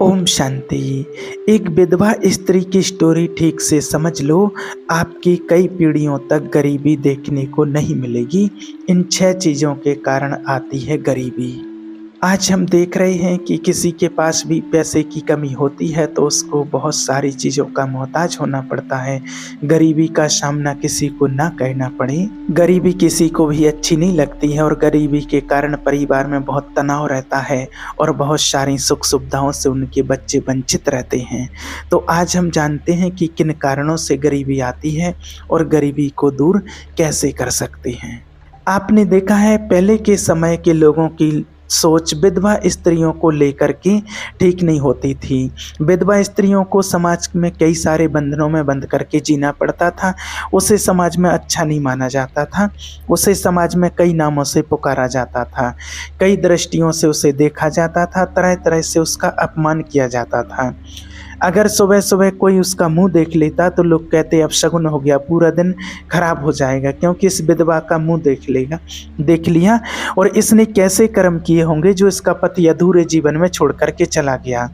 ओम शांति। एक विधवा स्त्री की स्टोरी ठीक से समझ लो, आपकी कई पीढ़ियों तक गरीबी देखने को नहीं मिलेगी। इन 6 चीज़ों के कारण आती है गरीबी। आज हम देख रहे हैं कि किसी के पास भी पैसे की कमी होती है तो उसको बहुत सारी चीज़ों का मोहताज होना पड़ता है। गरीबी का सामना किसी को ना करना पड़े। गरीबी किसी को भी अच्छी नहीं लगती है और गरीबी के कारण परिवार में बहुत तनाव रहता है और बहुत सारी सुख सुविधाओं से उनके बच्चे वंचित रहते हैं। तो आज हम जानते हैं कि किन कारणों से गरीबी आती है और गरीबी को दूर कैसे कर सकते हैं। आपने देखा है पहले के समय के लोगों की सोच विधवा स्त्रियों को लेकर के ठीक नहीं होती थी। विधवा स्त्रियों को समाज में कई सारे बंधनों में बंद करके जीना पड़ता था। उसे समाज में अच्छा नहीं माना जाता था। उसे समाज में कई नामों से पुकारा जाता था। कई दृष्टियों से उसे देखा जाता था। तरह तरह से उसका अपमान किया जाता था। अगर सुबह सुबह कोई उसका मुंह देख लेता तो लोग कहते अपशगुन हो गया, पूरा दिन खराब हो जाएगा, क्योंकि इस विधवा का मुंह देख लिया और इसने कैसे कर्म किए होंगे जो इसका पति अधूरे जीवन में छोड़ करके चला गया।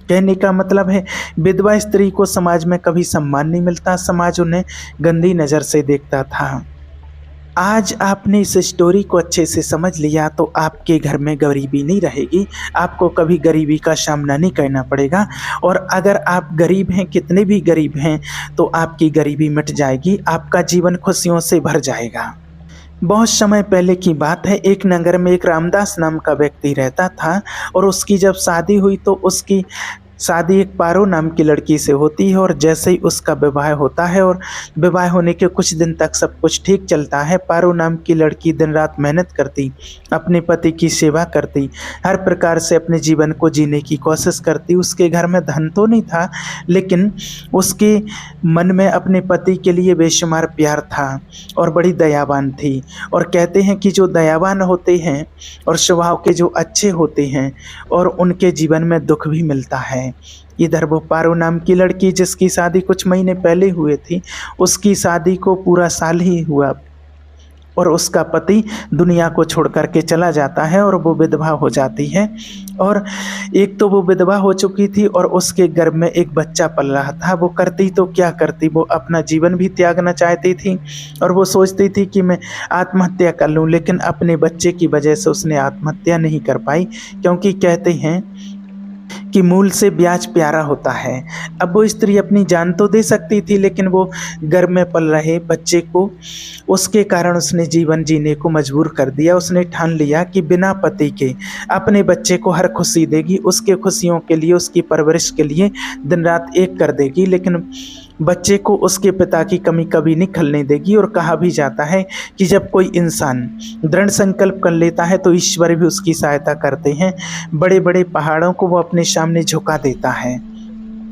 कहने का मतलब है विधवा स्त्री को समाज में कभी सम्मान नहीं मिलता। समाज उन्हें गंदी नज़र से देखता था। आज आपने इस स्टोरी को अच्छे से समझ लिया तो आपके घर में गरीबी नहीं रहेगी। आपको कभी गरीबी का सामना नहीं करना पड़ेगा। और अगर आप गरीब हैं, कितने भी गरीब हैं, तो आपकी गरीबी मिट जाएगी। आपका जीवन खुशियों से भर जाएगा। बहुत समय पहले की बात है, एक नगर में एक रामदास नाम का व्यक्ति रहता था और उसकी जब शादी हुई तो उसकी शादी एक पारो नाम की लड़की से होती है। और जैसे ही उसका विवाह होता है और विवाह होने के कुछ दिन तक सब कुछ ठीक चलता है। पारो नाम की लड़की दिन रात मेहनत करती, अपने पति की सेवा करती, हर प्रकार से अपने जीवन को जीने की कोशिश करती। उसके घर में धन तो नहीं था, लेकिन उसके मन में अपने पति के लिए बेशुमार प्यार था और बड़ी दयावान थी। और कहते हैं कि जो दयावान होते हैं और स्वभाव के जो अच्छे होते हैं और उनके जीवन में दुख भी मिलता है। इधर वो पारो नाम की लड़की जिसकी शादी कुछ महीने पहले हुए थी, उसकी शादी को पूरा साल ही हुआ और उसका पति दुनिया को छोड़ करके चला जाता है और वो विधवा हो जाती है। और एक तो वो विधवा हो चुकी थी और उसके गर्भ में एक बच्चा पल रहा था। वो करती तो क्या करती, वो अपना जीवन भी त्यागना चाहती थी और वो सोचती थी कि मैं आत्महत्या कर लूं, लेकिन अपने बच्चे की वजह से उसने आत्महत्या नहीं कर पाई, क्योंकि कहते हैं कि मूल से ब्याज प्यारा होता है। अब वो स्त्री अपनी जान तो दे सकती थी, लेकिन वो गर्भ में पल रहे बच्चे को, उसके कारण उसने जीवन जीने को मजबूर कर दिया। उसने ठान लिया कि बिना पति के अपने बच्चे को हर खुशी देगी, उसके खुशियों के लिए, उसकी परवरिश के लिए दिन रात एक कर देगी, लेकिन बच्चे को उसके पिता की कमी कभी नहीं खलने देगी। और कहा भी जाता है कि जब कोई इंसान दृढ़ संकल्प कर लेता है तो ईश्वर भी उसकी सहायता करते हैं। बड़े बड़े पहाड़ों को वो अपने सामने झुका देता है।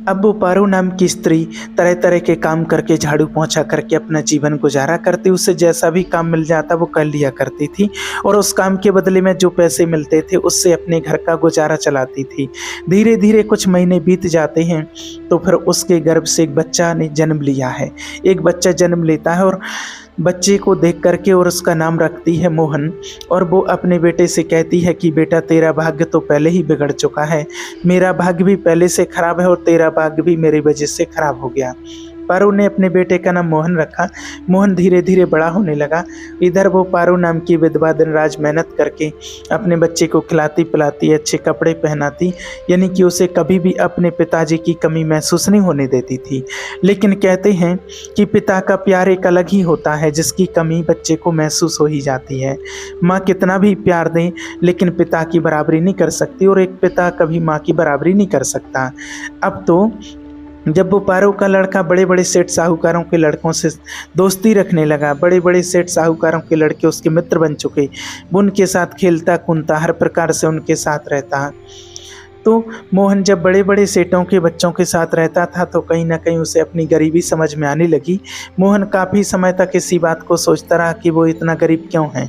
अब वो पारो नाम की स्त्री तरह तरह के काम करके, झाड़ू पोंछा करके अपना जीवन गुजारा करती। उसे जैसा भी काम मिल जाता वो कर लिया करती थी और उस काम के बदले में जो पैसे मिलते थे उससे अपने घर का गुजारा चलाती थी। धीरे धीरे कुछ महीने बीत जाते हैं तो फिर उसके गर्भ से एक बच्चा ने जन्म लिया है। एक बच्चा जन्म लेता है और बच्चे को देख करके और उसका नाम रखती है मोहन। और वो अपने बेटे से कहती है कि बेटा, तेरा भाग्य तो पहले ही बिगड़ चुका है, मेरा भाग्य भी पहले से खराब है और तेरा भाग्य भी मेरी वजह से खराब हो गया। पारो ने अपने बेटे का नाम मोहन रखा। मोहन धीरे धीरे बड़ा होने लगा। इधर वो पारो नाम की विधवा दिन रात मेहनत करके अपने बच्चे को खिलाती पिलाती, अच्छे कपड़े पहनाती, यानी कि उसे कभी भी अपने पिताजी की कमी महसूस नहीं होने देती थी। लेकिन कहते हैं कि पिता का प्यार एक अलग ही होता है, जिसकी कमी बच्चे को महसूस हो ही जाती है। माँ कितना भी प्यार दें लेकिन पिता की बराबरी नहीं कर सकती और एक पिता कभी माँ की बराबरी नहीं कर सकता। अब तो जब वो पारो का लड़का बड़े बड़े सेठ साहूकारों के लड़कों से दोस्ती रखने लगा, बड़े बड़े सेठ साहूकारों के लड़के उसके मित्र बन चुके, वो उनके साथ खेलता कूदता, हर प्रकार से उनके साथ रहता। तो मोहन जब बड़े बड़े सेठों के बच्चों के साथ रहता था तो कहीं ना कहीं उसे अपनी गरीबी समझ में आने लगी। मोहन काफ़ी समय तक इसी बात को सोचता रहा कि वो इतना गरीब क्यों है,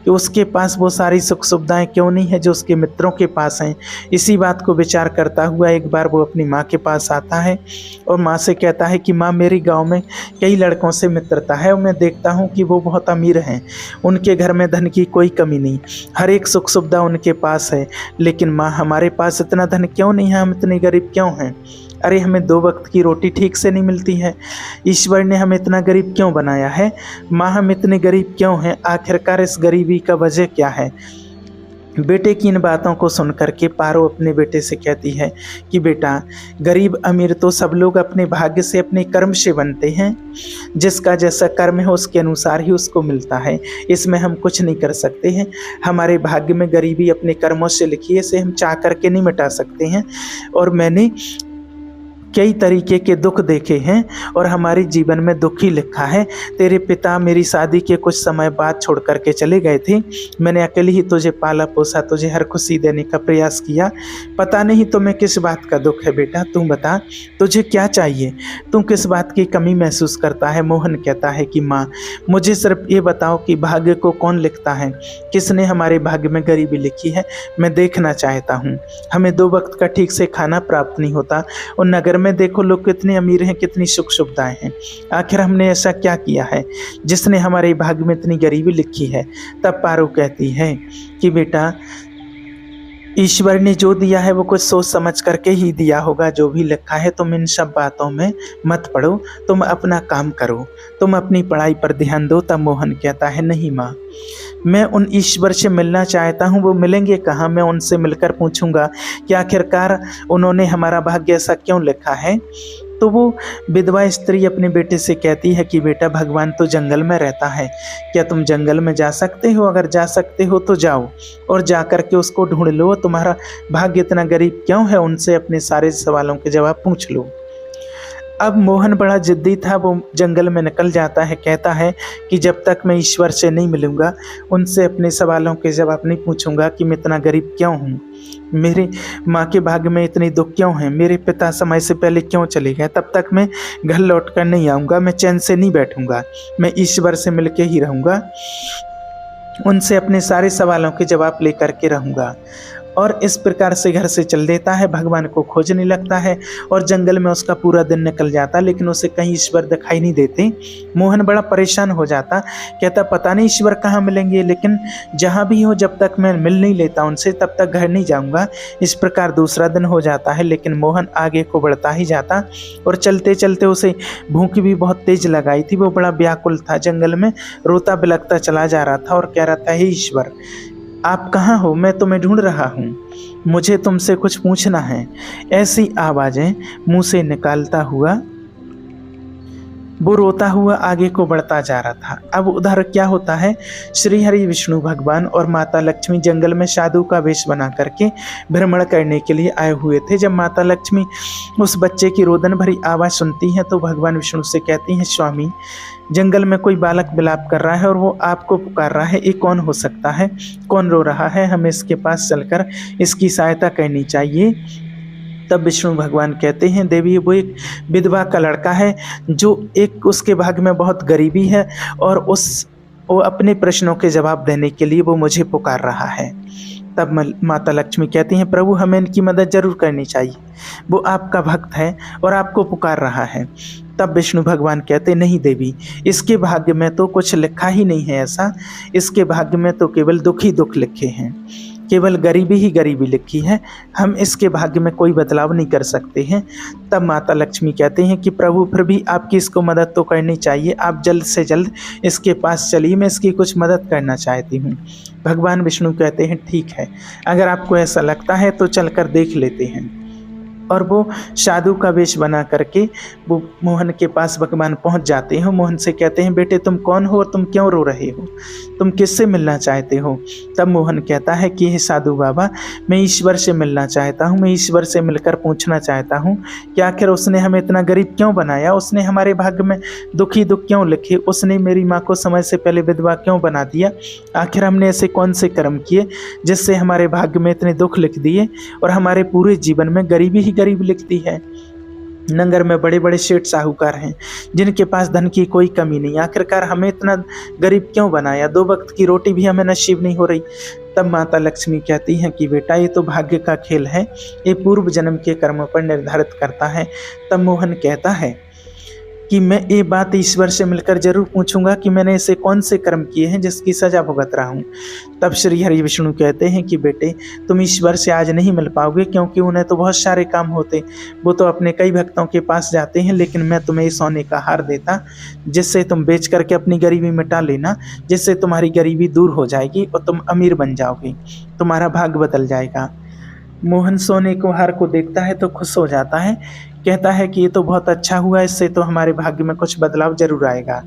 कि उसके पास वो सारी सुख सुविधाएं क्यों नहीं है जो उसके मित्रों के पास हैं। इसी बात को विचार करता हुआ एक बार वो अपनी माँ के पास आता है और माँ से कहता है कि माँ, मेरी गांव में कई लड़कों से मित्रता है और मैं देखता हूँ कि वो बहुत अमीर हैं, उनके घर में धन की कोई कमी नहीं, हर एक सुख सुविधा उनके पास है, लेकिन माँ हमारे पास इतना धन क्यों नहीं है, हम इतने गरीब क्यों हैं। अरे हमें 2 वक्त की रोटी ठीक से नहीं मिलती है, ईश्वर ने हमें इतना गरीब क्यों बनाया है। माँ हम इतने गरीब क्यों हैं, आखिरकार इस गरीबी का वजह क्या है। बेटे की इन बातों को सुनकर के पारो अपने बेटे से कहती है कि बेटा, गरीब अमीर तो सब लोग अपने भाग्य से, अपने कर्म से बनते हैं, जिसका जैसा कर्म है उसके अनुसार ही उसको मिलता है, इसमें हम कुछ नहीं कर सकते हैं। हमारे भाग्य में गरीबी अपने कर्मों से लिखी है, इसे हम चाह करके नहीं मिटा सकते हैं। और मैंने कई तरीके के दुख देखे हैं और हमारे जीवन में दुख ही लिखा है। तेरे पिता मेरी शादी के कुछ समय बाद छोड़ करके चले गए थे, मैंने अकेले ही तुझे पाला पोसा, तुझे हर खुशी देने का प्रयास किया। पता नहीं तुम्हें किस बात का दुख है बेटा, तू बता तुझे क्या चाहिए, तू किस बात की कमी महसूस करता है। मोहन कहता है कि माँ, मुझे सिर्फ ये बताओ कि भाग्य को कौन लिखता है, किसने हमारे भाग्य में गरीबी लिखी है, मैं देखना चाहता हूँ। हमें 2 वक्त का ठीक से खाना प्राप्त नहीं होता और नगर में देखो लोग कितने अमीर हैं, कितनी सुख सुविधाएं हैं, आखिर हमने ऐसा क्या किया है जिसने हमारे भाग्य में इतनी गरीबी लिखी है। तब पारो कहती है कि बेटा, ईश्वर ने जो दिया है वो कुछ सोच समझ करके ही दिया होगा, जो भी लिखा है तुम इन सब बातों में मत पड़ो, तुम अपना काम करो, तुम अपनी पढ़ाई पर ध्यान दो। तब मोहन कहता है नहीं माँ, मैं उन ईश्वर से मिलना चाहता हूँ, वो मिलेंगे कहाँ, मैं उनसे मिलकर पूछूंगा कि आखिरकार उन्होंने हमारा भाग्य ऐसा क्यों लिखा है। तो वो विधवा स्त्री अपने बेटे से कहती है कि बेटा, भगवान तो जंगल में रहता है, क्या तुम जंगल में जा सकते हो, अगर जा सकते हो तो जाओ और जा कर के उसको ढूंढ लो, तुम्हारा भाग्य इतना गरीब क्यों है, उनसे अपने सारे सवालों के जवाब पूछ लो। अब मोहन बड़ा जिद्दी था, वो जंगल में निकल जाता है, कहता है कि जब तक मैं ईश्वर से नहीं मिलूंगा, उनसे अपने सवालों के जवाब नहीं पूछूंगा कि मैं इतना गरीब क्यों हूँ, मेरे माँ के भाग्य में इतने दुख क्यों हैं, मेरे पिता समय से पहले क्यों चले गए, तब तक मैं घर लौट कर नहीं आऊँगा, मैं चैन से नहीं बैठूंगा, मैं ईश्वर से मिल के ही रहूँगा, उनसे अपने सारे सवालों के जवाब लेकर के रहूँगा। और इस प्रकार से घर से चल देता है, भगवान को खोजने लगता है और जंगल में उसका पूरा दिन निकल जाता, लेकिन उसे कहीं ईश्वर दिखाई नहीं देते। मोहन बड़ा परेशान हो जाता, कहता पता नहीं ईश्वर कहाँ मिलेंगे, लेकिन जहाँ भी हो जब तक मैं मिल नहीं लेता उनसे तब तक घर नहीं जाऊँगा। इस प्रकार दूसरा दिन हो जाता है, लेकिन मोहन आगे को बढ़ता ही जाता और चलते चलते उसे भूख भी बहुत तेज लगाई थी। वो बड़ा व्याकुल था, जंगल में रोता बिलखता चला जा रहा था और कह रहा था, हे ईश्वर आप कहाँ हो, मैं तुम्हें ढूंढ रहा हूँ, मुझे तुमसे कुछ पूछना है। ऐसी आवाज़ें मुंह से निकालता हुआ वो रोता हुआ आगे को बढ़ता जा रहा था। अब उधर क्या होता है, श्री हरि विष्णु भगवान और माता लक्ष्मी जंगल में साधु का वेश बना करके भ्रमण करने के लिए आए हुए थे। जब माता लक्ष्मी उस बच्चे की रोदन भरी आवाज़ सुनती हैं तो भगवान विष्णु से कहती हैं, स्वामी जंगल में कोई बालक विलाप कर रहा है और वो आपको पुकार रहा है, ये कौन हो सकता है, कौन रो रहा है, हमें इसके पास चलकर इसकी सहायता करनी चाहिए। तब विष्णु भगवान कहते हैं, देवी वो एक विधवा का लड़का है जो एक उसके भाग्य में बहुत गरीबी है और वो अपने प्रश्नों के जवाब देने के लिए वो मुझे पुकार रहा है। तब माता लक्ष्मी कहती हैं, प्रभु हमें इनकी मदद जरूर करनी चाहिए, वो आपका भक्त है और आपको पुकार रहा है। तब विष्णु भगवान कहते, नहीं देवी, इसके भाग्य में तो कुछ लिखा ही नहीं है ऐसा, इसके भाग्य में तो केवल दुख ही दुख लिखे हैं, केवल गरीबी ही गरीबी लिखी है, हम इसके भाग्य में कोई बदलाव नहीं कर सकते हैं। तब माता लक्ष्मी कहते हैं कि प्रभु फिर भी आपकी इसको मदद तो करनी चाहिए, आप जल्द से जल्द इसके पास चलिए, मैं इसकी कुछ मदद करना चाहती हूँ। भगवान विष्णु कहते हैं, ठीक है, अगर आपको ऐसा लगता है तो चलकर देख लेते हैं। और वो साधु का वेश बना करके वो मोहन के पास भगवान पहुंच जाते हैं। मोहन से कहते हैं, बेटे तुम कौन हो और तुम क्यों रो रहे हो, तुम किससे मिलना चाहते हो। तब मोहन कहता है कि हे साधु बाबा, मैं ईश्वर से मिलना चाहता हूँ, मैं ईश्वर से मिलकर पूछना चाहता हूँ कि आखिर उसने हमें इतना गरीब क्यों बनाया, उसने हमारे भाग्य में दुख ही दुख क्यों लिखे, उसने मेरी माँ को समय से पहले विधवा क्यों बना दिया, आखिर हमने ऐसे कौन से कर्म किए जिससे हमारे भाग्य में इतने दुख लिख दिए और हमारे पूरे जीवन में गरीबी ही गरीब लिखती है। नगर में बड़े बड़े सेठ साहूकार हैं जिनके पास धन की कोई कमी नहीं। आखिरकार हमें इतना गरीब क्यों बनाया, 2 वक्त की रोटी भी हमें नसीब नहीं हो रही। तब माता लक्ष्मी कहती हैं कि बेटा ये तो भाग्य का खेल है, ये पूर्व जन्म के कर्मों पर निर्धारित करता है। तब मोहन कहता है कि मैं ये बात ईश्वर से मिलकर जरूर पूछूंगा कि मैंने ऐसे कौन से कर्म किए हैं जिसकी सजा भुगत रहा हूँ। तब श्री हरि विष्णु कहते हैं कि बेटे तुम ईश्वर से आज नहीं मिल पाओगे, क्योंकि उन्हें तो बहुत सारे काम होते, वो तो अपने कई भक्तों के पास जाते हैं। लेकिन मैं तुम्हें इस सोने का हार देता जिससे तुम बेच करके अपनी गरीबी मिटा लेना, जिससे तुम्हारी गरीबी दूर हो जाएगी और तुम अमीर बन जाओगे, तुम्हारा भाग्य बदल जाएगा। मोहन सोने को हार को देखता है तो खुश हो जाता है, कहता है कि ये तो बहुत अच्छा हुआ, इससे तो हमारे भाग्य में कुछ बदलाव जरूर आएगा।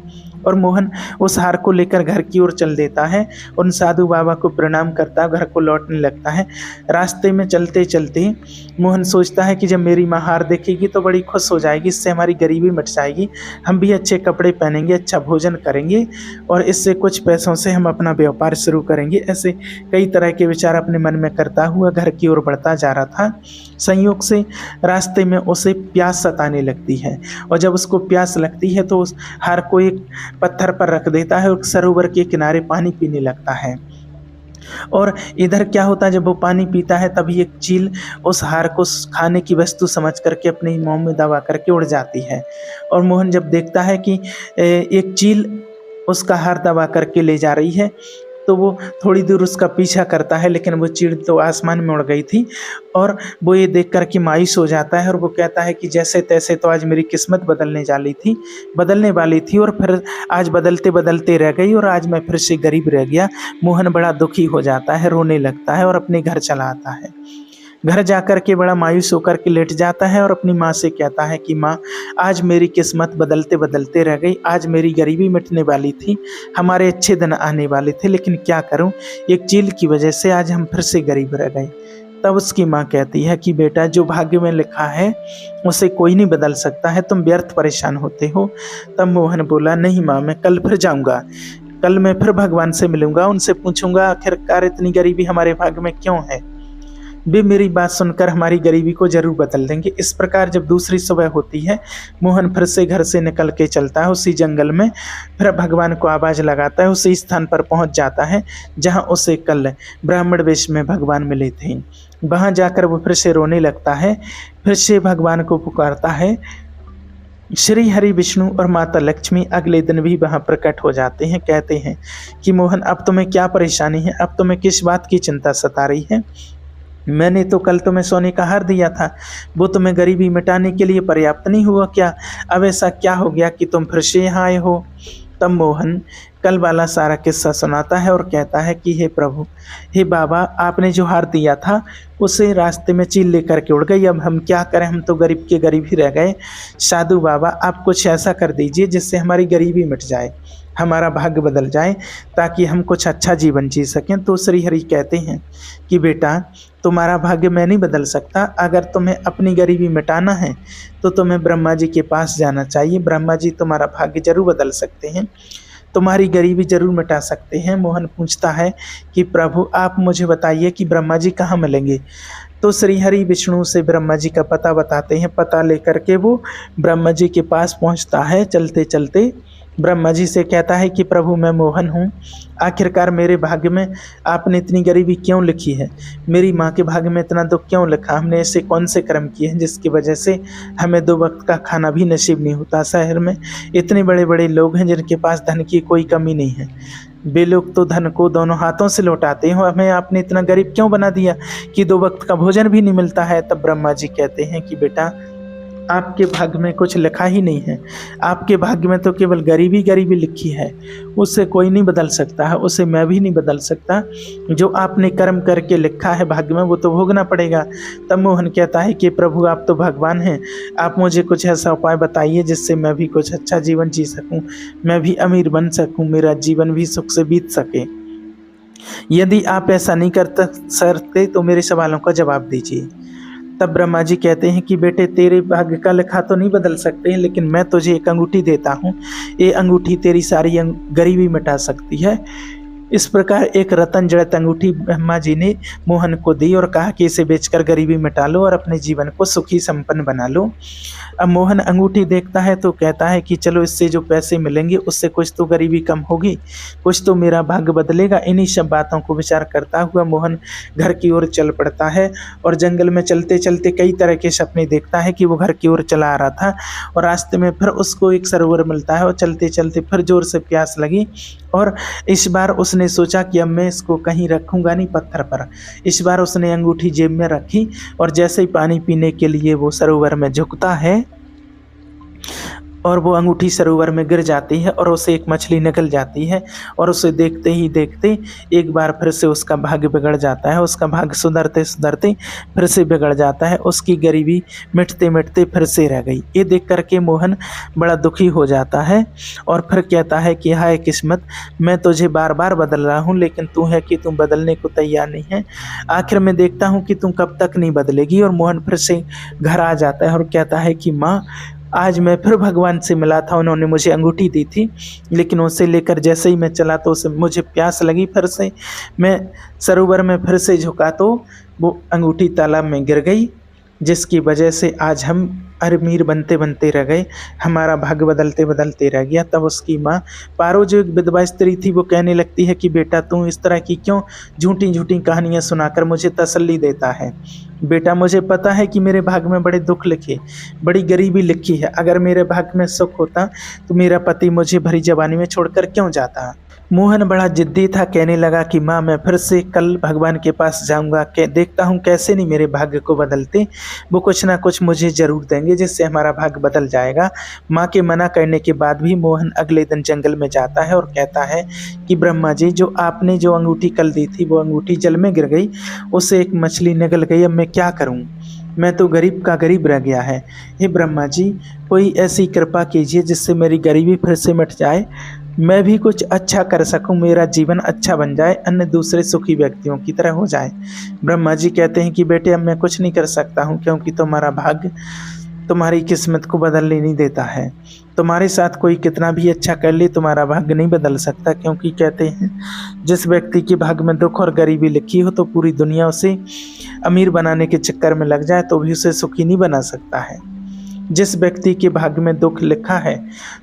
और मोहन उस हार को लेकर घर की ओर चल देता है, उन साधु बाबा को प्रणाम करता है, घर को लौटने लगता है। रास्ते में चलते चलते मोहन सोचता है कि जब मेरी माँ हार देखेगी तो बड़ी खुश हो जाएगी, इससे हमारी गरीबी मिट जाएगी, हम भी अच्छे कपड़े पहनेंगे, अच्छा भोजन करेंगे और इससे कुछ पैसों से हम अपना व्यापार शुरू करेंगे। ऐसे कई तरह के विचार अपने मन में करता हुआ घर की ओर बढ़ता जा रहा था। संयोग से रास्ते में उसे प्यास सताने लगती है और जब उसको प्यास लगती है तो उस हार को एक पत्थर पर रख देता है और सरोवर के किनारे पानी पीने लगता है। और इधर क्या होता है, जब वो पानी पीता है तभी एक चील उस हार को खाने की वस्तु समझ करके अपने मुंह में दबा करके उड़ जाती है। और मोहन जब देखता है कि एक चील उसका हार दबा करके ले जा रही है तो वो थोड़ी दूर उसका पीछा करता है, लेकिन वो चिड़ तो आसमान में उड़ गई थी। और वो ये देख कर के मायूस हो जाता है और वो कहता है कि जैसे तैसे तो आज मेरी किस्मत बदलने वाली थी और फिर आज बदलते बदलते रह गई और आज मैं फिर से गरीब रह गया। मोहन बड़ा दुखी हो जाता है, रोने लगता है और अपने घर चला आता है। घर जाकर के बड़ा मायूस होकर के लेट जाता है और अपनी माँ से कहता है कि माँ, आज मेरी किस्मत बदलते बदलते रह गई, आज मेरी गरीबी मिटने वाली थी, हमारे अच्छे दिन आने वाले थे, लेकिन क्या करूँ, एक चील की वजह से आज हम फिर से गरीब रह गए। तब उसकी माँ कहती है कि बेटा जो भाग्य में लिखा है उसे कोई नहीं बदल सकता है, तुम व्यर्थ परेशान होते हो। तब मोहन बोला, नहीं माँ, मैं कल फिर जाऊँगा, कल मैं फिर भगवान से मिलूँगा, उनसे पूछूंगा आखिरकार इतनी गरीबी हमारे भाग्य में क्यों है, वे मेरी बात सुनकर हमारी गरीबी को जरूर बदल देंगे। इस प्रकार जब दूसरी सुबह होती है, मोहन फिर से घर से निकल के चलता है उसी जंगल में, फिर भगवान को आवाज़ लगाता है, उसी स्थान पर पहुंच जाता है जहां उसे कल ब्राह्मण वेश में भगवान मिले थे। वहां जाकर वो फिर से रोने लगता है, फिर से भगवान को पुकारता है। श्री हरि विष्णु और माता लक्ष्मी अगले दिन भी वहाँ प्रकट हो जाते हैं। कहते हैं कि मोहन, अब तुम्हें क्या परेशानी है, अब तुम्हें किस बात की चिंता सता रही है? मैंने तो कल तुम्हें सोने का हार दिया था, वो तुम्हें गरीबी मिटाने के लिए पर्याप्त नहीं हुआ क्या? अब ऐसा क्या हो गया कि तुम फिर से यहाँ आए हो? तब मोहन कल वाला सारा किस्सा सुनाता है और कहता है कि हे प्रभु, हे बाबा, आपने जो हार दिया था उसे रास्ते में चील लेकर के उड़ गई, अब हम क्या करें, हम तो गरीब के गरीब ही रह गए। साधु बाबा, आप कुछ ऐसा कर दीजिए जिससे हमारी गरीबी मिट जाए, हमारा भाग्य बदल जाए, ताकि हम कुछ अच्छा जीवन जी सकें। तो श्री हरि कहते हैं कि बेटा, तुम्हारा भाग्य मैं नहीं बदल सकता, अगर तुम्हें अपनी गरीबी मिटाना है तो तुम्हें ब्रह्मा जी के पास जाना चाहिए, ब्रह्मा जी तुम्हारा भाग्य जरूर बदल सकते हैं, तुम्हारी गरीबी जरूर मिटा सकते हैं। मोहन पूछता है कि प्रभु, आप मुझे बताइए कि ब्रह्मा जी कहाँ मिलेंगे? तो श्री हरि विष्णु से ब्रह्मा जी का पता बताते हैं। पता लेकर के वो ब्रह्मा जी के पास पहुंचता है। चलते चलते ब्रह्मा जी से कहता है कि प्रभु, मैं मोहन हूँ, आखिरकार मेरे भाग्य में आपने इतनी गरीबी क्यों लिखी है? मेरी माँ के भाग्य में इतना दुख क्यों लिखा? हमने ऐसे कौन से कर्म किए हैं जिसकी वजह से हमें 2 वक्त का खाना भी नसीब नहीं होता? शहर में इतने बड़े बड़े लोग हैं जिनके पास धन की कोई कमी नहीं है, वे लोग तो धन को दोनों हाथों से लौटाते हैं, हमें आपने इतना गरीब क्यों बना दिया कि 2 वक्त का भोजन भी नहीं मिलता है? तब ब्रह्मा जी कहते हैं कि बेटा, आपके भाग्य में कुछ लिखा ही नहीं है, आपके भाग्य में तो केवल गरीबी गरीबी लिखी है, उससे कोई नहीं बदल सकता है, उसे मैं भी नहीं बदल सकता। जो आपने कर्म करके लिखा है भाग्य में वो तो भोगना पड़ेगा। तब मोहन कहता है कि प्रभु, आप तो भगवान हैं, आप मुझे कुछ ऐसा उपाय बताइए जिससे मैं भी कुछ अच्छा जीवन जी सकूं, मैं भी अमीर बन सकूं, मेरा जीवन भी सुख से बीत सके। यदि आप ऐसा नहीं कर सकते तो मेरे सवालों का जवाब दीजिए। तब ब्रह्मा जी कहते हैं कि बेटे, तेरे भाग्य का लिखा तो नहीं बदल सकते हैं, लेकिन मैं तुझे एक अंगूठी देता हूँ, ये अंगूठी तेरी सारी गरीबी मिटा सकती है। इस प्रकार एक रतन जड़ित अंगूठी ब्रह्मा जी ने मोहन को दी और कहा कि इसे बेचकर गरीबी मिटा लो और अपने जीवन को सुखी संपन्न बना लो। अब मोहन अंगूठी देखता है तो कहता है कि चलो इससे जो पैसे मिलेंगे उससे कुछ तो गरीबी कम होगी, कुछ तो मेरा भाग्य बदलेगा। इन्हीं सब बातों को विचार करता हुआ मोहन घर की ओर चल पड़ता है और जंगल में चलते चलते कई तरह के सपने देखता है कि वो घर की ओर चला आ रहा था और रास्ते में फिर उसको एक सरोवर मिलता है और चलते चलते फिर जोर से प्यास लगी और इस बार उसने सोचा कि अब मैं इसको कहीं रखूंगा नहीं, पत्थर पर। इस बार उसने अंगूठी जेब में रखी और जैसे ही पानी पीने के लिए वो सरोवर में झुकता है और वो अंगूठी सरोवर में गिर जाती है और उसे एक मछली निकल जाती है और उसे देखते ही देखते एक बार फिर से उसका भाग्य बिगड़ जाता है। उसका भाग्य सुधरते सुधरते फिर से बिगड़ जाता है, उसकी गरीबी मिटते मिटते फिर से रह गई। ये देख करके मोहन बड़ा दुखी हो जाता है और फिर कहता है कि हाय किस्मत, मैं तुझे बार बार बदल रहा हूँ लेकिन तू है कि तुम बदलने को तैयार नहीं है। आखिर मैं देखता हूँ कि तुम कब तक नहीं बदलेगी। और मोहन फिर से घर आ जाता है और कहता है कि माँ, आज मैं फिर भगवान से मिला था, उन्होंने मुझे अंगूठी दी थी लेकिन उसे लेकर जैसे ही मैं चला तो उसे मुझे प्यास लगी, फिर से मैं सरोवर में फिर से झुका तो वो अंगूठी तालाब में गिर गई, जिसकी वजह से आज हम अमीर बनते बनते रह गए, हमारा भाग्य बदलते बदलते रह गया। तब उसकी माँ पारो जो एक विधवा स्त्री थी वो कहने लगती है कि बेटा तू इस तरह की क्यों झूठी झूठी कहानियाँ सुनाकर मुझे तसल्ली देता है। बेटा मुझे पता है कि मेरे भाग्य में बड़े दुख लिखे, बड़ी गरीबी लिखी है। अगर मेरे भाग्य में सुख होता तो मेरा पति मुझे भरी जवानी में छोड़कर क्यों जाता। मोहन बड़ा जिद्दी था, कहने लगा कि माँ मैं फिर से कल भगवान के पास जाऊंगा, देखता हूँ कैसे नहीं मेरे भाग्य को बदलते, वो कुछ ना कुछ मुझे ज़रूर देंगे जिससे हमारा भाग्य बदल जाएगा। माँ के मना करने के बाद भी मोहन अगले दिन जंगल में जाता है और कहता है कि ब्रह्मा जी, जो आपने जो अंगूठी कल दी थी वो अंगूठी जल में गिर गई, उससे एक मछली निकल गई, अब मैं क्या करूँ, मैं तो गरीब का गरीब रह गया है। हे ब्रह्मा जी, कोई ऐसी कृपा कीजिए जिससे मेरी गरीबी फिर से मिट जाए, मैं भी कुछ अच्छा कर सकूं, मेरा जीवन अच्छा बन जाए, अन्य दूसरे सुखी व्यक्तियों की तरह हो जाए। ब्रह्मा जी कहते हैं कि बेटे अब मैं कुछ नहीं कर सकता हूं क्योंकि तुम्हारा भाग्य तुम्हारी किस्मत को बदलने नहीं देता है। तुम्हारे साथ कोई कितना भी अच्छा कर ले तुम्हारा भाग्य नहीं बदल सकता, क्योंकि कहते हैं जिस व्यक्ति के भाग्य में दुख और गरीबी लिखी हो तो पूरी दुनिया उसे अमीर बनाने के चक्कर में लग जाए तो भी उसे सुखी नहीं बना सकता है। जिस व्यक्ति के भाग्य में दुख लिखा है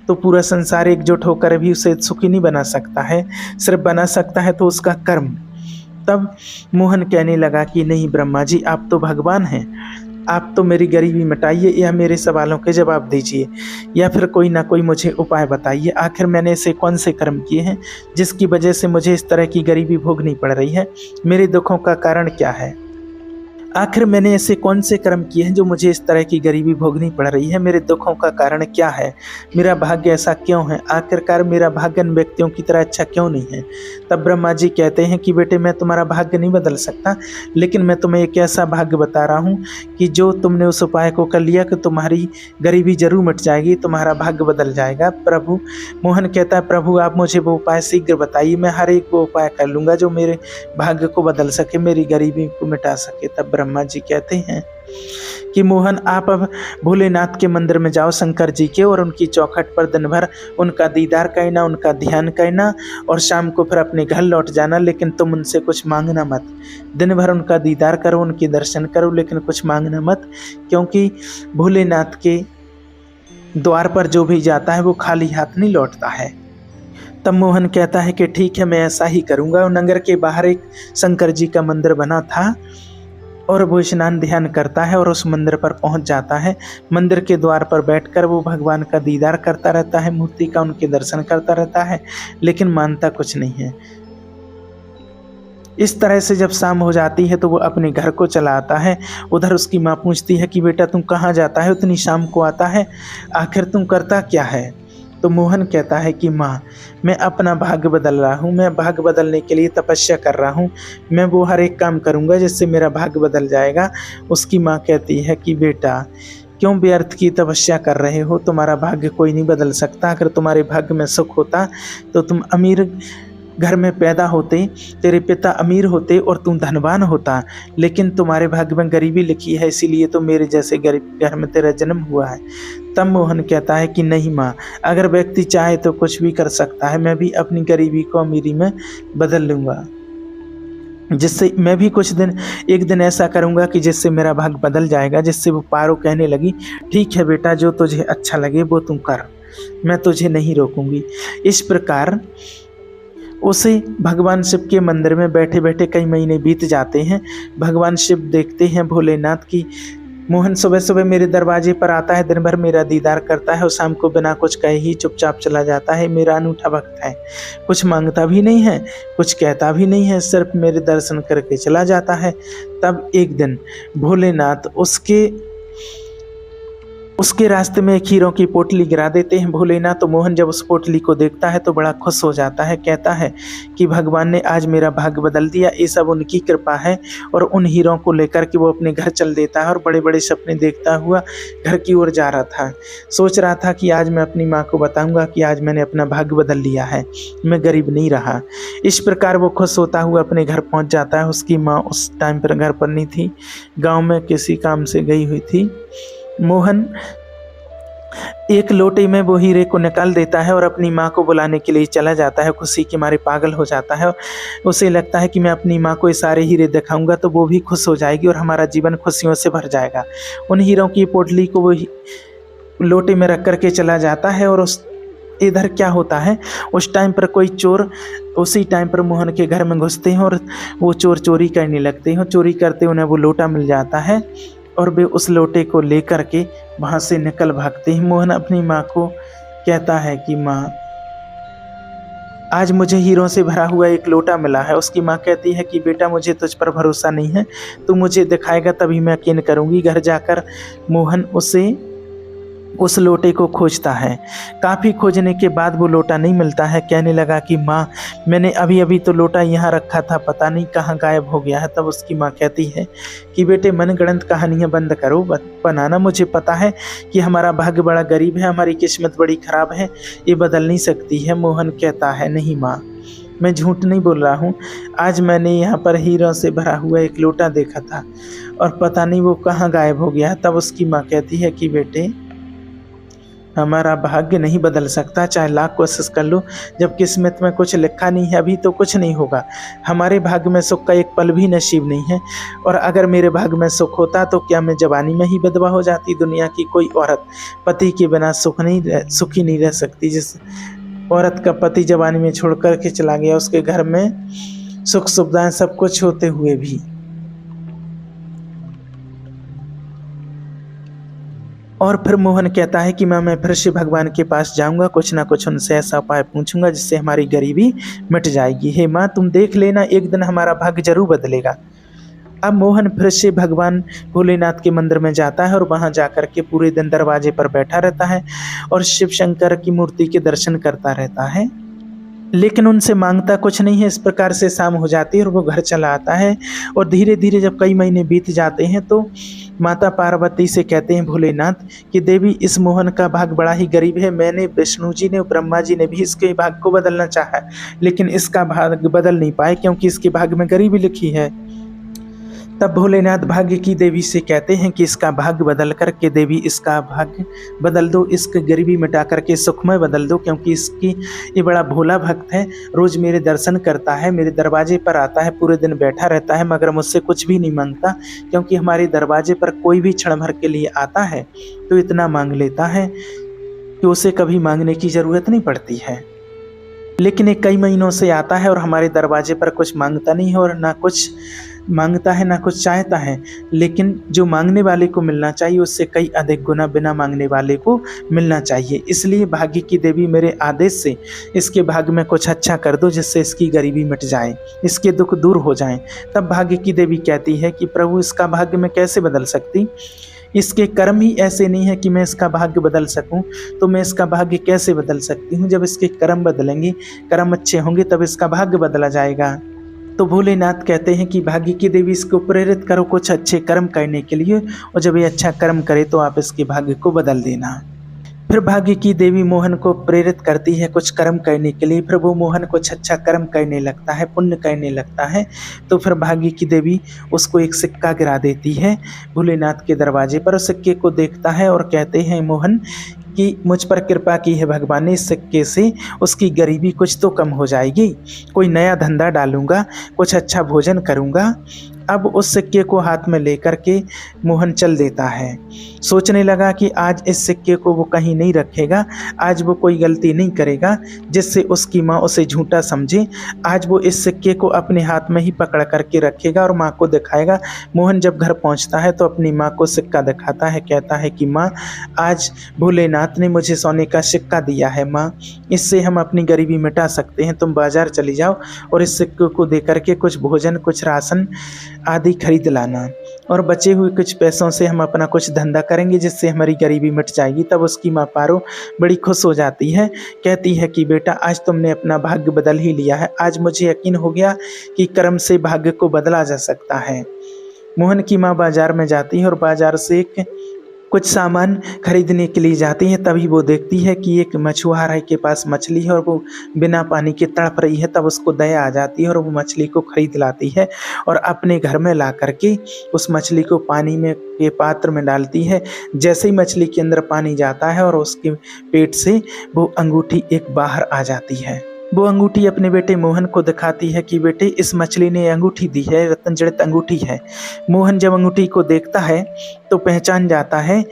तो पूरा संसार एकजुट होकर भी उसे सुखी नहीं बना सकता है, सिर्फ बना सकता है तो उसका कर्म। तब मोहन कहने लगा कि नहीं ब्रह्मा जी, आप तो भगवान हैं, आप तो मेरी गरीबी मिटाइए या मेरे सवालों के जवाब दीजिए या फिर कोई ना कोई मुझे उपाय बताइए। आखिर मैंने ऐसे कौन से कर्म किए हैं जिसकी वजह से मुझे इस तरह की गरीबी भोगनी पड़ रही है, मेरे दुखों का कारण क्या है। आखिर मैंने ऐसे कौन से कर्म किए हैं जो मुझे इस तरह की गरीबी भोगनी पड़ रही है, मेरे दुखों का कारण क्या है, मेरा भाग्य ऐसा क्यों है, आखिरकार मेरा भाग्य अन्य व्यक्तियों की तरह अच्छा क्यों नहीं है। तब ब्रह्मा जी कहते हैं कि बेटे मैं तुम्हारा भाग्य नहीं बदल सकता, लेकिन मैं तुम्हें एक ऐसा भाग्य बता रहा हूँ कि जो तुमने उस उपाय को कर लिया कि तुम्हारी गरीबी जरूर मिट जाएगी, तुम्हारा भाग्य बदल जाएगा। प्रभु मोहन कहता है प्रभु आप मुझे वो उपाय शीघ्र बताइए, मैं हर एक वो उपाय कर लूँगा जो मेरे भाग्य को बदल सके, मेरी गरीबी को मिटा सके। तब ब्रह्मा जी कहते हैं कि मोहन आप अब भोलेनाथ के मंदिर में जाओ, शंकर जी के, और उनकी चौखट पर दिन भर उनका दीदार करना, उनका ध्यान करना और शाम को फिर अपने घर लौट जाना, लेकिन तुम उनसे कुछ मांगना मत। दिन भर उनका दीदार करो, उनके दर्शन करो, लेकिन कुछ मांगना मत, क्योंकि भोलेनाथ के द्वार पर जो भी जाता है वो खाली हाथ नहीं लौटता है। तब मोहन कहता है कि ठीक है मैं ऐसा ही करूँगा। नगर के बाहर एक शंकर जी का मंदिर बना था और वो स्नान ध्यान करता है और उस मंदिर पर पहुंच जाता है। मंदिर के द्वार पर बैठकर वो भगवान का दीदार करता रहता है, मूर्ति का उनके दर्शन करता रहता है, लेकिन मानता कुछ नहीं है। इस तरह से जब शाम हो जाती है तो वो अपने घर को चला आता है। उधर उसकी माँ पूछती है कि बेटा तुम कहाँ जाता है, उतनी शाम को आता है, आखिर तुम करता क्या है। तो मोहन कहता है कि माँ मैं अपना भाग्य बदल रहा हूँ, मैं भाग्य बदलने के लिए तपस्या कर रहा हूँ, मैं वो हर एक काम करूँगा जिससे मेरा भाग्य बदल जाएगा। उसकी माँ कहती है कि बेटा क्यों व्यर्थ की तपस्या कर रहे हो, तुम्हारा भाग्य कोई नहीं बदल सकता। अगर तुम्हारे भाग्य में सुख होता तो तुम अमीर घर में पैदा होते, तेरे पिता अमीर होते और तुम धनवान होता, लेकिन तुम्हारे भाग्य में गरीबी लिखी है, इसीलिए तो मेरे जैसे गरीब घर में तेरा जन्म हुआ है। तब मोहन कहता है कि नहीं माँ, अगर व्यक्ति चाहे तो कुछ भी कर सकता है, मैं भी अपनी गरीबी को अमीरी में बदल लूँगा। जिससे मैं भी कुछ दिन एक दिन ऐसा करूँगा कि जिससे मेरा भाग्य बदल जाएगा। जिससे वो पारो कहने लगी, ठीक है बेटा, जो तुझे अच्छा लगे वो तुम कर, मैं तुझे नहीं रोकूंगी। इस प्रकार उसे भगवान शिव के मंदिर में बैठे बैठे कई महीने बीत जाते हैं। भगवान शिव देखते हैं भोलेनाथ की मोहन सुबह सुबह मेरे दरवाजे पर आता है, दिन भर मेरा दीदार करता है और शाम को बिना कुछ कहे ही चुपचाप चला जाता है। मेरा अनूठा भक्त है, कुछ मांगता भी नहीं है, कुछ कहता भी नहीं है, सिर्फ मेरे दर्शन करके चला जाता है। तब एक दिन भोलेनाथ उसके रास्ते में एक हीरों की पोटली गिरा देते हैं भोलेनाथ। तो मोहन जब उस पोटली को देखता है तो बड़ा खुश हो जाता है, कहता है कि भगवान ने आज मेरा भाग्य बदल दिया, ये सब उनकी कृपा है। और उन हीरों को लेकर के वो अपने घर चल देता है और बड़े बड़े सपने देखता हुआ घर की ओर जा रहा था। सोच रहा था कि आज मैं अपनी माँ को बताऊंगा कि आज मैंने अपना भाग्य बदल लिया है, मैं गरीब नहीं रहा। इस प्रकार वो खुश होता हुआ अपने घर पहुँच जाता है। उसकी माँ उस टाइम पर घर पर नहीं थी, गाँव में किसी काम से गई हुई थी। मोहन एक लोटे में वो हीरे को निकाल देता है और अपनी माँ को बुलाने के लिए चला जाता है। खुशी के मारे पागल हो जाता है। उसे लगता है कि मैं अपनी माँ को ये सारे हीरे दिखाऊंगा तो वो भी खुश हो जाएगी और हमारा जीवन खुशियों से भर जाएगा। उन हीरों की पोटली को वो लोटे में रख करके चला जाता है। और इधर क्या होता है, उस टाइम पर कोई चोर उसी टाइम पर मोहन के घर में घुसते हैं और वो चोर चोरी करने लगते हैं। चोरी करते उन्हें वो लोटा मिल जाता है और वे उस लोटे को लेकर के वहाँ से निकल भागते हैं। मोहन अपनी माँ को कहता है कि माँ, आज मुझे हीरों से भरा हुआ एक लोटा मिला है। उसकी माँ कहती है कि बेटा, मुझे तुझ पर भरोसा नहीं है, तू मुझे दिखाएगा तभी मैं यकीन करूँगी। घर जाकर मोहन उस लोटे को खोजता है। काफ़ी खोजने के बाद वो लोटा नहीं मिलता है। कहने लगा कि माँ, मैंने अभी अभी तो लोटा यहाँ रखा था, पता नहीं कहाँ गायब हो गया है। तब उसकी माँ कहती है कि बेटे, मनगढ़ंत कहानियाँ बंद करो बनाना। मुझे पता है कि हमारा भाग्य बड़ा गरीब है, हमारी किस्मत बड़ी ख़राब है, ये बदल नहीं सकती है। मोहन कहता है, नहीं माँ, मैं झूठ नहीं बोल रहा हूँ। आज मैंने यहाँ पर हीरों से भरा हुआ एक लोटा देखा था और पता नहीं वो कहाँ गायब हो गया। तब उसकी माँ कहती है कि बेटे, हमारा भाग्य नहीं बदल सकता, चाहे लाख कोशिश कर लो। जब किस्मत में कुछ लिखा नहीं है अभी तो कुछ नहीं होगा। हमारे भाग्य में सुख का एक पल भी नसीब नहीं है। और अगर मेरे भाग्य में सुख होता तो क्या मैं जवानी में ही विधवा हो जाती? दुनिया की कोई औरत पति के बिना सुखी नहीं रह सकती। जिस औरत का पति जवानी में छोड़ कर के चला गया, उसके घर में सुख सुविधाएं सब कुछ होते हुए भी। और फिर मोहन कहता है कि मैं फिर से भगवान के पास जाऊंगा, कुछ ना कुछ उनसे ऐसा उपाय पूछूंगा जिससे हमारी गरीबी मिट जाएगी। हे माँ, तुम देख लेना, एक दिन हमारा भाग्य जरूर बदलेगा। अब मोहन फिर से भगवान भोलेनाथ के मंदिर में जाता है और वहां जाकर के पूरे दिन दरवाजे पर बैठा रहता है और शिव शंकर की मूर्ति के दर्शन करता रहता है, लेकिन उनसे मांगता कुछ नहीं है। इस प्रकार से शाम हो जाती है और वो घर चला आता है। और धीरे धीरे जब कई महीने बीत जाते हैं तो माता पार्वती से कहते हैं भोलेनाथ कि देवी, इस मोहन का भाग बड़ा ही गरीब है। मैंने, विष्णु जी ने, ब्रह्मा जी ने भी इसके भाग को बदलना चाहा, लेकिन इसका भाग बदल नहीं पाए क्योंकि इसके भाग में गरीबी लिखी है। तब भोलेनाथ भाग्य की देवी से कहते हैं कि इसका भाग्य बदल करके देवी, इसका भाग्य बदल दो, इसकी गरीबी मिटा करके सुखमय बदल दो, क्योंकि इसकी ये बड़ा भोला भक्त है, रोज़ मेरे दर्शन करता है, मेरे दरवाजे पर आता है, पूरे दिन बैठा रहता है, मगर मुझसे कुछ भी नहीं मांगता। क्योंकि हमारे दरवाजे पर कोई भी क्षण भर के लिए आता है तो इतना मांग लेता है कि उसे कभी मांगने की ज़रूरत नहीं पड़ती है। लेकिन ये कई महीनों से आता है और हमारे दरवाजे पर कुछ मांगता नहीं है और ना कुछ मांगता है ना कुछ चाहता है, लेकिन जो मांगने वाले को मिलना चाहिए उससे कई अधिक गुना बिना मांगने वाले को मिलना चाहिए। इसलिए भाग्य की देवी, मेरे आदेश से इसके भाग्य में कुछ अच्छा कर दो जिससे इसकी गरीबी मिट जाए, इसके दुख दूर हो जाएं। तब भाग्य की देवी कहती है कि प्रभु, इसका भाग्य मैं कैसे बदल सकती? इसके कर्म ही ऐसे नहीं है कि मैं इसका भाग्य बदल सकूं, तो मैं इसका भाग्य कैसे बदल सकती हूं? जब इसके कर्म बदलेंगे, कर्म अच्छे होंगे, तब इसका भाग्य बदला जाएगा। तो भोलेनाथ कहते हैं कि भाग्य की देवी, इसको प्रेरित करो कुछ अच्छे कर्म करने के लिए, और जब ये अच्छा कर्म करे तो आप इसके भाग्य को बदल देना। फिर भाग्य की देवी मोहन को प्रेरित करती है कुछ कर्म करने के लिए। फिर वो मोहन कुछ अच्छा कर्म करने लगता है, पुण्य करने लगता है। तो फिर भाग्य की देवी उसको एक सिक्का गिरा देती है भोलेनाथ के दरवाजे पर। उस सिक्के को देखता है और कहते हैं मोहन कि मुझ पर कृपा की है भगवान ने, इस सिक्के से उसकी गरीबी कुछ तो कम हो जाएगी, कोई नया धंधा डालूंगा, कुछ अच्छा भोजन करूंगा। अब उस सिक्के को हाथ में लेकर के मोहन चल देता है। सोचने लगा कि आज इस सिक्के को वो कहीं नहीं रखेगा, आज वो कोई गलती नहीं करेगा जिससे उसकी माँ उसे झूठा समझे। आज वो इस सिक्के को अपने हाथ में ही पकड़ करके रखेगा और माँ को दिखाएगा। मोहन जब घर पहुँचता है तो अपनी माँ को सिक्का दिखाता है, कहता है कि माँ, आज भोलेनाथ ने मुझे सोने का सिक्का दिया है माँ, इससे हम अपनी गरीबी मिटा सकते हैं। तुम बाजार चली जाओ और इस सिक्के को दे करके कुछ भोजन, कुछ राशन आदि खरीद लाना, और बचे हुए कुछ पैसों से हम अपना कुछ धंधा करेंगे जिससे हमारी गरीबी मिट जाएगी। तब उसकी माँ पारो बड़ी खुश हो जाती है, कहती है कि बेटा, आज तुमने अपना भाग्य बदल ही लिया है। आज मुझे यकीन हो गया कि कर्म से भाग्य को बदला जा सकता है। मोहन की माँ बाजार में जाती है और बाजार से कुछ सामान खरीदने के लिए जाती है। तभी वो देखती है कि एक मछुआरा के पास मछली है और वो बिना पानी के तड़प रही है। तब उसको दया आ जाती है और वो मछली को खरीद लाती है और अपने घर में ला करके उस मछली को पानी में के पात्र में डालती है। जैसे ही मछली के अंदर पानी जाता है और उसके पेट से वो अंगूठी एक बाहर आ जाती है। वो अंगूठी अपने बेटे मोहन को दिखाती है कि बेटे, इस मछली ने अंगूठी दी है, रत्न जड़ित अंगूठी है। मोहन जब अंगूठी को देखता है तो पहचान जाता है।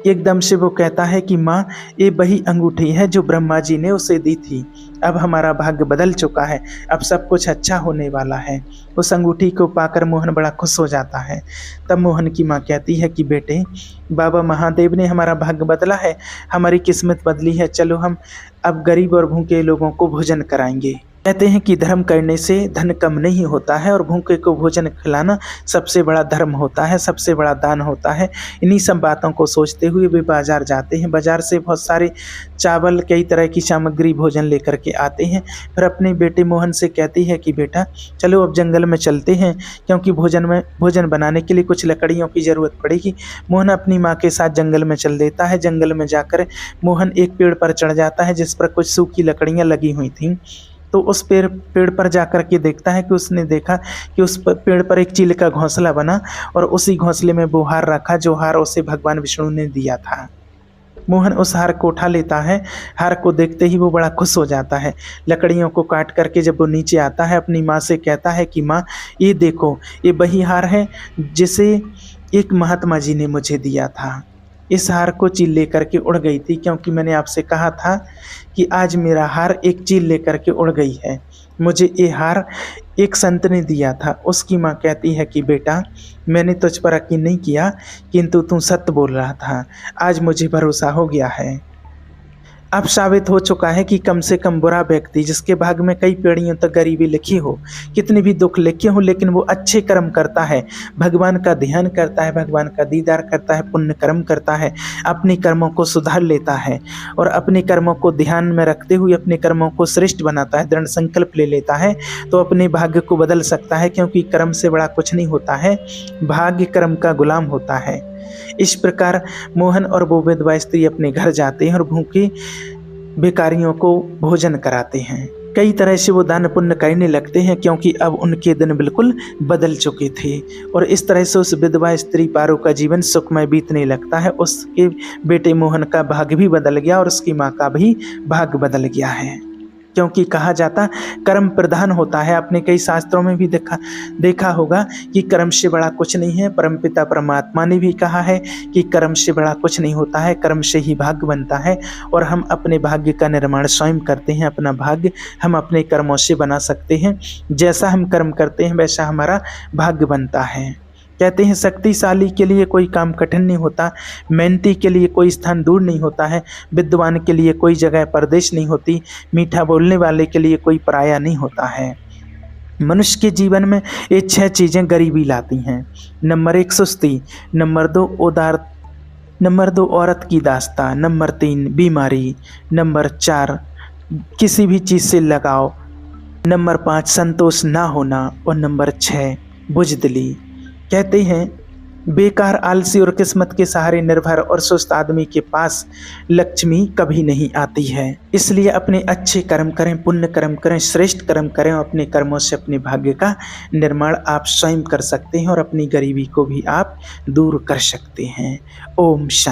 एकदम से वो कहता है कि माँ, ये वही अंगूठी है जो ब्रह्मा जी ने उसे दी थी। अब हमारा भाग्य बदल चुका है, अब सब कुछ अच्छा होने वाला है। उस अंगूठी को पाकर मोहन बड़ा खुश हो जाता है। तब मोहन की माँ कहती है कि बेटे, बाबा महादेव ने हमारा भाग्य बदला है, हमारी किस्मत बदली है। चलो हम अब गरीब और भूखे लोगों को भोजन कराएंगे। कहते हैं कि धर्म करने से धन कम नहीं होता है और भूखे को भोजन खिलाना सबसे बड़ा धर्म होता है, सबसे बड़ा दान होता है। इन्हीं सब बातों को सोचते हुए वे बाजार जाते हैं। बाजार से बहुत सारे चावल, कई तरह की सामग्री, भोजन लेकर के आते हैं। फिर अपने बेटे मोहन से कहती है कि बेटा, चलो अब जंगल में चलते हैं, क्योंकि भोजन बनाने के लिए कुछ लकड़ियों की ज़रूरत पड़ेगी। मोहन अपनी माँ के साथ जंगल में चल देता है। जंगल में जाकर मोहन एक पेड़ पर चढ़ जाता है जिस पर कुछ सूखी लकड़ियाँ लगी हुई थीं। तो उस पेड़ पर जाकर के देखता है कि उसने देखा कि उस पेड़ पर एक चील का घोंसला बना और उसी घोंसले में वो हार रखा जो हार उसे भगवान विष्णु ने दिया था। मोहन उस हार को उठा लेता है। हार को देखते ही वो बड़ा खुश हो जाता है। लकड़ियों को काट करके जब वो नीचे आता है, अपनी माँ से कहता है कि माँ, ये देखो, ये वही हार है जिसे एक महात्मा जी ने मुझे दिया था। इस हार को चील लेकर के उड़ गई थी, क्योंकि मैंने आपसे कहा था कि आज मेरा हार एक चील लेकर के उड़ गई है। मुझे ये हार एक संत ने दिया था। उसकी माँ कहती है कि बेटा, मैंने तुझ पर यकीन नहीं किया, किंतु तू सत्य बोल रहा था। आज मुझे भरोसा हो गया है। अब साबित हो चुका है कि कम से कम बुरा व्यक्ति जिसके भाग में कई पीढ़ियों तक गरीबी लिखी हो, कितने भी दुख लिखे हो, लेकिन वो अच्छे कर्म करता है, भगवान का ध्यान करता है, भगवान का दीदार करता है, पुण्य कर्म करता है, अपने कर्मों को सुधार लेता है और अपने कर्मों को ध्यान में रखते हुए अपने कर्मों को श्रेष्ठ बनाता है, दृढ़ संकल्प ले लेता है, तो अपने भाग्य को बदल सकता है। क्योंकि कर्म से बड़ा कुछ नहीं होता है, भाग्य कर्म का गुलाम होता है। इस प्रकार मोहन और वो विधवा स्त्री अपने घर जाते हैं और भूखे भिखारियों को भोजन कराते हैं। कई तरह से वो दान पुण्य करने लगते हैं, क्योंकि अब उनके दिन बिल्कुल बदल चुके थे। और इस तरह से उस विधवा स्त्री पारो का जीवन सुखमय बीतने लगता है। उसके बेटे मोहन का भाग्य भी बदल गया और उसकी माँ का भी भाग्य बदल गया है। क्योंकि कहा जाता कर्म प्रधान होता है। आपने कई शास्त्रों में भी देखा होगा कि कर्म से बड़ा कुछ नहीं है। परमपिता परमात्मा ने भी कहा है कि कर्म से बड़ा कुछ नहीं होता है, कर्म से ही भाग्य बनता है। और हम अपने भाग्य का निर्माण स्वयं करते हैं। अपना भाग्य हम अपने कर्मों से बना सकते हैं। जैसा हम कर्म करते हैं वैसा हमारा भाग्य बनता है। कहते हैं शक्तिशाली के लिए कोई काम कठिन नहीं होता, मेहनती के लिए कोई स्थान दूर नहीं होता है, विद्वान के लिए कोई जगह परदेश नहीं होती, मीठा बोलने वाले के लिए कोई पराया नहीं होता है। मनुष्य के जीवन में ये 6 चीज़ें गरीबी लाती हैं। नंबर 1 सुस्ती, नंबर 2 औरत की दास्ता, नंबर 3 बीमारी, नंबर 4 किसी भी चीज़ से लगाव, नंबर 5 संतोष ना होना और नंबर 6 बुज़दिली। कहते हैं बेकार, आलसी और किस्मत के सहारे निर्भर और सुस्त आदमी के पास लक्ष्मी कभी नहीं आती है। इसलिए अपने अच्छे कर्म करें, पुण्य कर्म करें, श्रेष्ठ कर्म करें और अपने कर्मों से अपने भाग्य का निर्माण आप स्वयं कर सकते हैं और अपनी गरीबी को भी आप दूर कर सकते हैं। ओम शांति।